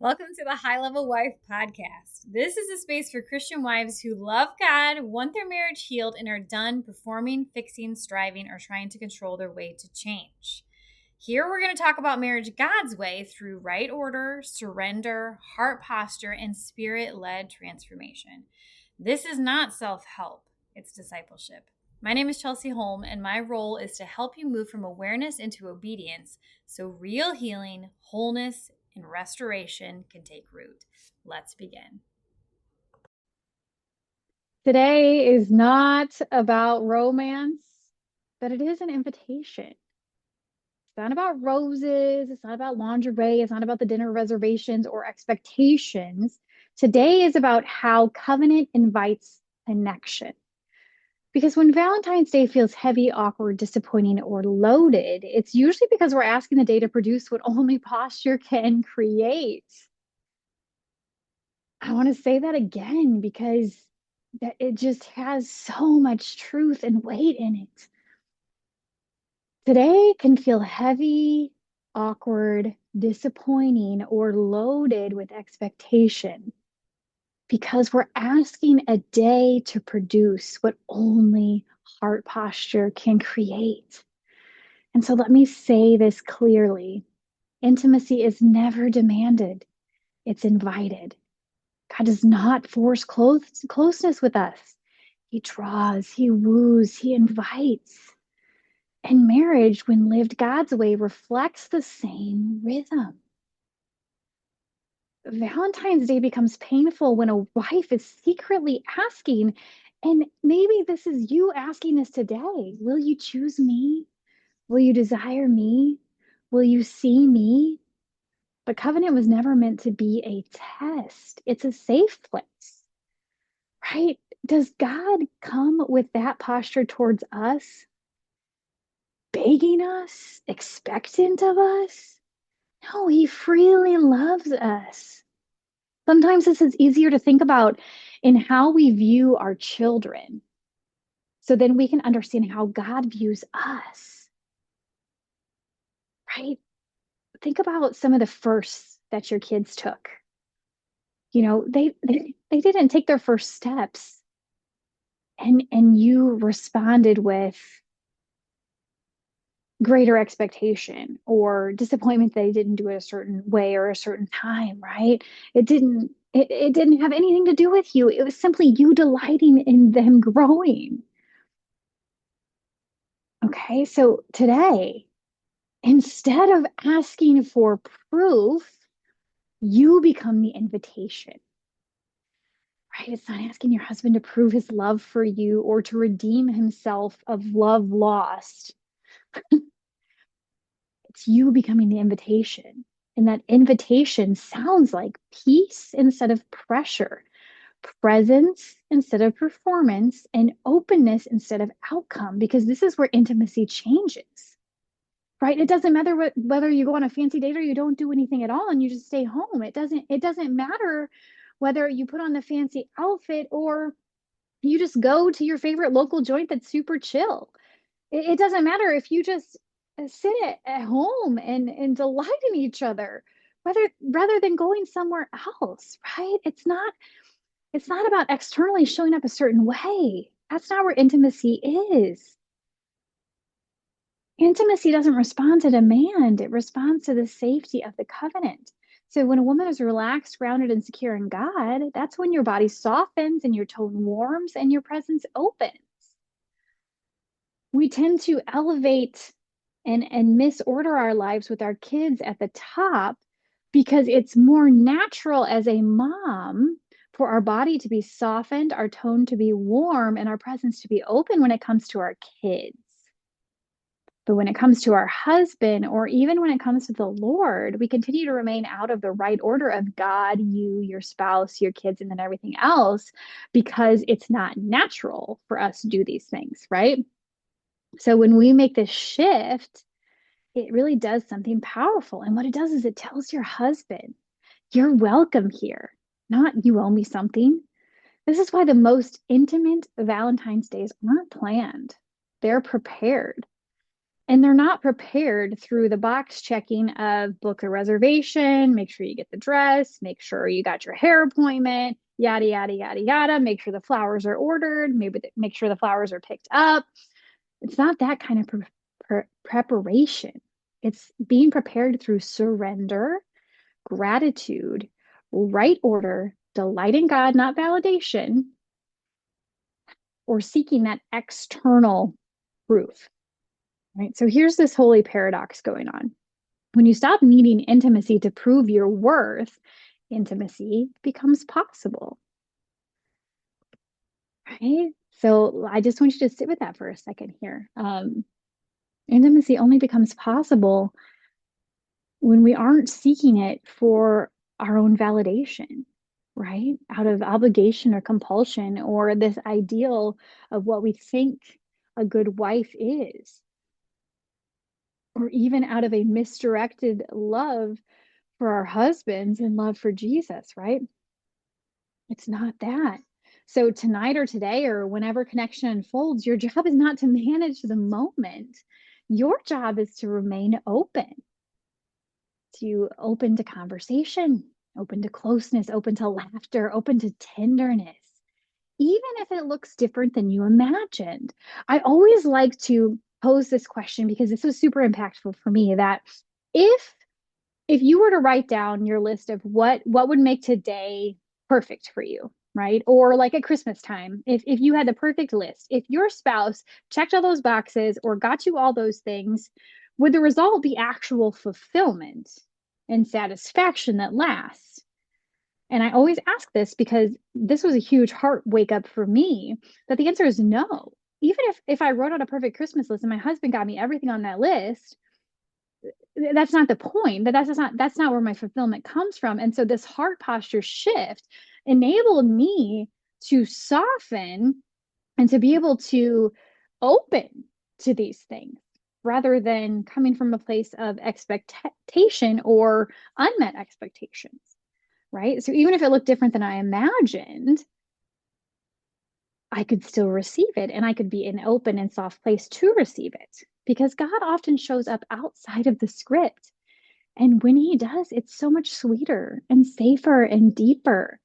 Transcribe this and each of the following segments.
Welcome to the High Level Wife Podcast. This is a space for Christian wives who love God, want their marriage healed, and are done performing, fixing, striving, or trying to control their way to change. Here we're going to talk about marriage God's way through right order, surrender, heart posture, and spirit-led transformation. This is not self-help, it's discipleship. My name is Chelsey Holm, and my role is to help you move from awareness into obedience so real healing, wholeness, and restoration can take root. Let's begin. Today is not about romance, but it is an invitation. It's not about roses. It's not about lingerie. It's not about the dinner reservations or expectations. Today is about how covenant invites connection. Because when Valentine's Day feels heavy, awkward, disappointing, or loaded, it's usually because we're asking the day to produce what only posture can create. I want to say that again because that it just has so much truth and weight in it. Today can feel heavy, awkward, disappointing, or loaded with expectation because we're asking a day to produce what only heart posture can create. And so let me say this clearly. Intimacy is never demanded, it's invited. God does not force closeness with us. He draws, he woos, he invites. And marriage, when lived God's way, reflects the same rhythm. Valentine's Day becomes painful when a wife is secretly asking, and maybe this is you asking this today. Will you choose me? Will you desire me? Will you see me? But covenant was never meant to be a test. It's a safe place, right? Does God come with that posture towards us, begging us, expectant of us? No, he freely loves us. Sometimes this is easier to think about in how we view our children. So then we can understand how God views us, right? Think about some of the firsts that your kids took. You know, they didn't take their first steps and you responded with greater expectation or disappointment they didn't do it a certain way or a certain time, right? It didn't have anything to do with you. It was simply you delighting in them growing. Okay, so today, instead of asking for proof, you become the invitation. Right? It's not asking your husband to prove his love for you or to redeem himself of love lost. It's you becoming the invitation. And that invitation sounds like peace instead of pressure, presence instead of performance, and openness instead of outcome, because this is where intimacy changes, right? It doesn't matter whether you go on a fancy date or you don't do anything at all and you just stay home. It doesn't matter whether you put on the fancy outfit or you just go to your favorite local joint that's super chill. It doesn't matter if you just sit at home and delight in each other, whether rather than going somewhere else, right? It's not about externally showing up a certain way. That's not where intimacy is. Intimacy doesn't respond to demand, it responds to the safety of the covenant. So when a woman is relaxed, grounded, and secure in God, that's when your body softens and your tone warms and your presence opens. We tend to elevate and misorder our lives with our kids at the top because it's more natural as a mom for our body to be softened, our tone to be warm, and our presence to be open when it comes to our kids. But when it comes to our husband, or even when it comes to the Lord, we continue to remain out of the right order of God, you, your spouse, your kids, and then everything else because it's not natural for us to do these things, right? So when we make this shift, it really does something powerful. And what it does is it tells your husband, you're welcome here, not you owe me something. This is why the most intimate Valentine's days aren't planned, they're prepared. And they're not prepared through the box checking of book a reservation, make sure you get the dress, make sure you got your hair appointment, yada, yada, yada, yada. Make sure the flowers are ordered, maybe make sure the flowers are picked up. It's not that kind of preparation. It's being prepared through surrender, gratitude, right order, delight in God, not validation, or seeking that external proof. Right? So here's this holy paradox going on. When you stop needing intimacy to prove your worth, intimacy becomes possible. Right? So I just want you to sit with that for a second here. Intimacy only becomes possible when we aren't seeking it for our own validation, right? Out of obligation or compulsion, or this ideal of what we think a good wife is, or even out of a misdirected love for our husbands and love for Jesus, right? It's not that. So tonight or today or whenever connection unfolds, your job is not to manage the moment. Your job is to remain open, to conversation, open to closeness, open to laughter, open to tenderness, even if it looks different than you imagined. I always like to pose this question because this was super impactful for me, that if you were to write down your list of what would make today perfect for you, right? Or like at Christmas time, if you had the perfect list, if your spouse checked all those boxes or got you all those things, would the result be actual fulfillment and satisfaction that lasts? And I always ask this because this was a huge heart wake up for me, that the answer is no. Even if I wrote out a perfect Christmas list and my husband got me everything on that list, that's not the point. That's not where my fulfillment comes from. And so this heart posture shift enabled me to soften and to be able to open to these things rather than coming from a place of expectation or unmet expectations, right? So even if it looked different than I imagined, I could still receive it, and I could be in an open and soft place to receive it, because God often shows up outside of the script. And when he does, it's so much sweeter and safer and deeper,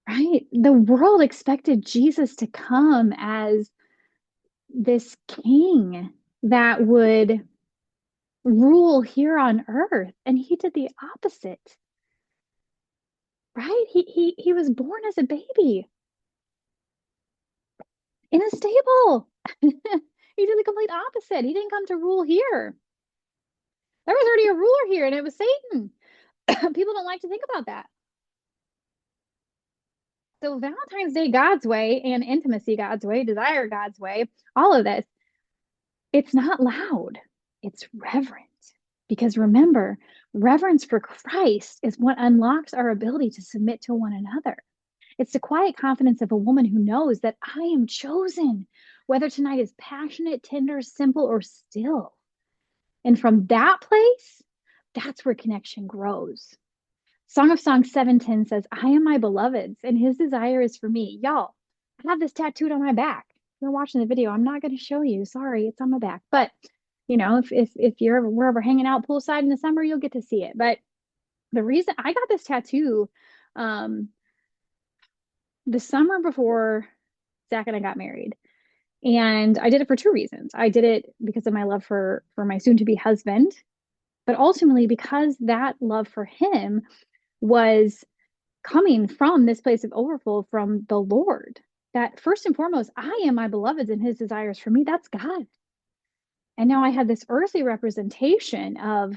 right? The world expected Jesus to come as this king that would rule here on earth, and he did the opposite, right? He was born as a baby in a stable. He did the complete opposite. He didn't come to rule here. There was already a ruler here, and it was Satan. People don't like to think about that. So Valentine's Day God's way, and intimacy God's way, desire God's way, all of this, it's not loud. It's reverent. Because remember, reverence for Christ is what unlocks our ability to submit to one another. It's the quiet confidence of a woman who knows that I am chosen, whether tonight is passionate, tender, simple, or still. And from that place, that's where connection grows. Song of Songs 7:10 says, I am my beloved's, and his desire is for me. Y'all, I have this tattooed on my back. If you're watching the video, I'm not going to show you. Sorry, it's on my back. But, if we're ever hanging out poolside in the summer, you'll get to see it. But the reason I got this tattoo, the summer before Zach and I got married. And I did it for two reasons. I did it because of my love for my soon-to-be husband, but ultimately because that love for him was coming from this place of overflow from the Lord. That first and foremost, I am my beloved's, and his desires for me, that's God. And now I have this earthly representation of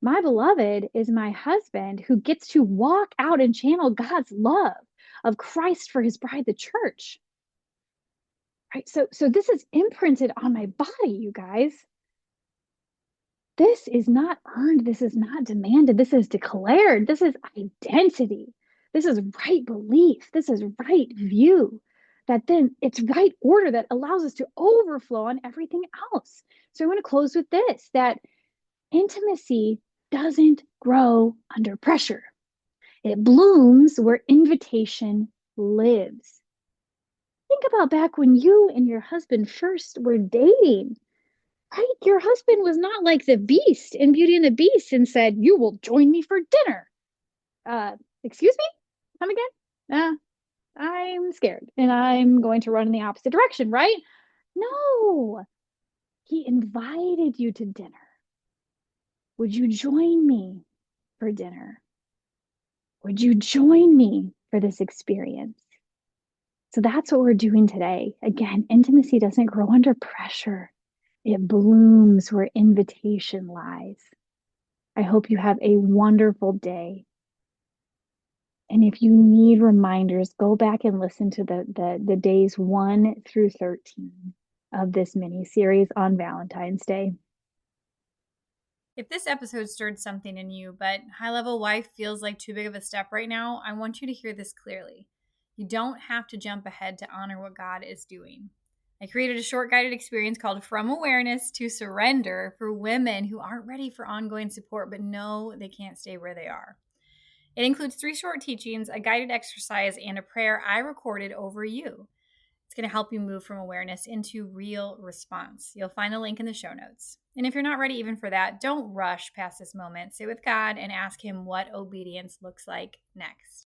my beloved is my husband who gets to walk out and channel God's love of Christ for his bride, the church. Right? So this is imprinted on my body, you guys. This is not earned. This is not demanded. This is declared. This is identity. This is right belief. This is right view. That then it's right order that allows us to overflow on everything else. So I want to close with this, that intimacy doesn't grow under pressure. It blooms where invitation lives. Think about back when you and your husband first were dating, right? Your husband was not like the beast in Beauty and the Beast and said, "You will join me for dinner." Excuse me? Come again? I'm scared and I'm going to run in the opposite direction, right? No, he invited you to dinner. Would you join me for dinner? Would you join me for this experience? So that's what we're doing today. Again, intimacy doesn't grow under pressure. It blooms where invitation lies. I hope you have a wonderful day. And if you need reminders, go back and listen to the days 1 through 13 of this mini series on Valentine's Day. If this episode stirred something in you, but high level wife feels like too big of a step right now, I want you to hear this clearly. You don't have to jump ahead to honor what God is doing. I created a short guided experience called From Awareness to Surrender for women who aren't ready for ongoing support but know they can't stay where they are. It includes 3 short teachings, a guided exercise, and a prayer I recorded over you. It's going to help you move from awareness into real response. You'll find the link in the show notes. And if you're not ready even for that, don't rush past this moment. Sit with God and ask Him what obedience looks like next.